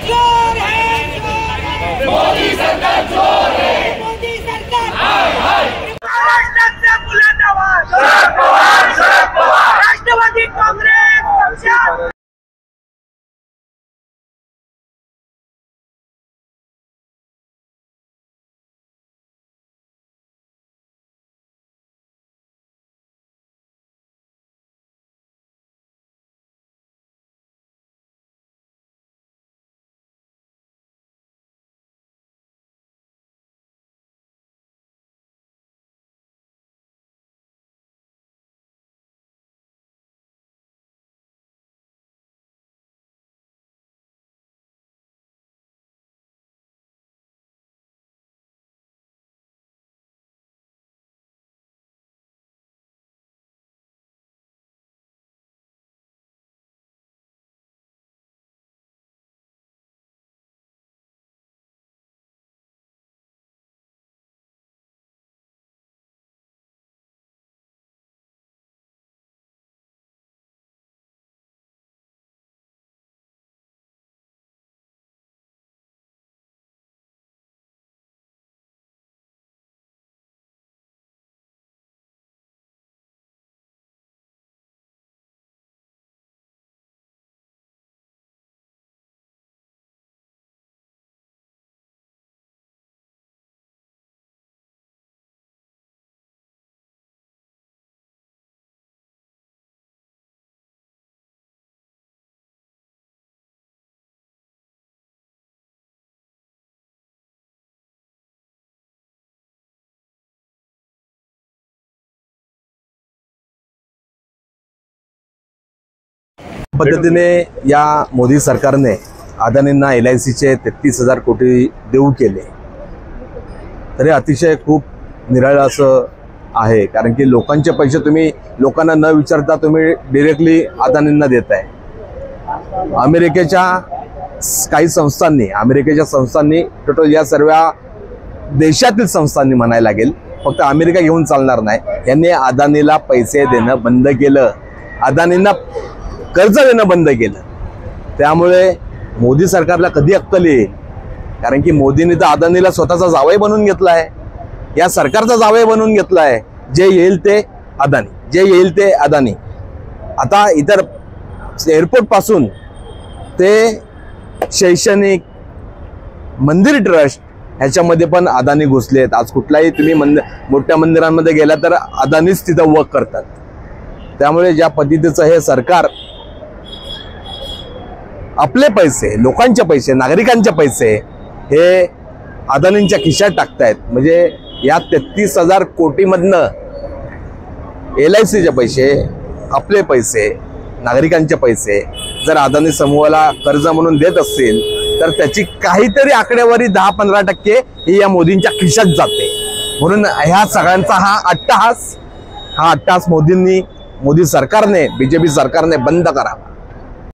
चोर है मोदी सरकार, चोर है मोदी सरकार। हाय हाय महाराष्ट्राचा बुलंद आवाज शरद पवार, शरद पवार। राष्ट्रवादी काँग्रेस पक्ष पद्धतीने या मोदी सरकारने अदानींना LICचे 33,000 कोटी देऊ केले, तरी अतिशय खूप निराळं असं आहे. कारण की लोकांचे पैसे तुम्ही लोकांना न विचारता तुम्ही डायरेक्टली अदानींना देताय. अमेरिकेच्या काही संस्थांनी टोटल या सर्व देशातील संस्थांनी म्हणायला लागेल, फक्त अमेरिका घेऊन चालणार नाही, यांनी अदानीला पैसे देणं बंद केलं, अदानींना कर्ज देणं बंद केलं. त्यामुळे मोदी सरकारला कधी अक्कल येईल? कारण की मोदींनी तर अदानीला स्वतःचा जावई बनवून घेतलाय, या सरकारचा जावई बनवून घेतलाय. जे येईल ते अदानी, जे येईल ते अदानी. आता इतर एअरपोर्ट पासून ते शैक्षणिक मंदिर ट्रस्ट ह्याच्यामध्ये पण अदानी घुसलेत. आज कुठलाही तुम्ही मोठ्या मंदिरांमध्ये गेला तर अदानीच तिथं वर्क करतात. त्यामुळे ज्या पद्धतीचं हे सरकार आपले पैसे, लोकांचे पैसे, नागरिकांचे पैसे हे अदानींच्या खिशात टाकतायत, म्हणजे या 33,000 कोटीमधनं LICचे पैसे, आपले पैसे, नागरिकांचे पैसे जर अदानी समूहाला कर्ज म्हणून देत असतील तर त्याची काहीतरी आकडेवारी 10-15% ही या मोदींच्या खिशात जाते. म्हणून ह्या सगळ्यांचा हा अट्टहास मोदी सरकारने, BJP सरकारने बंद करावा.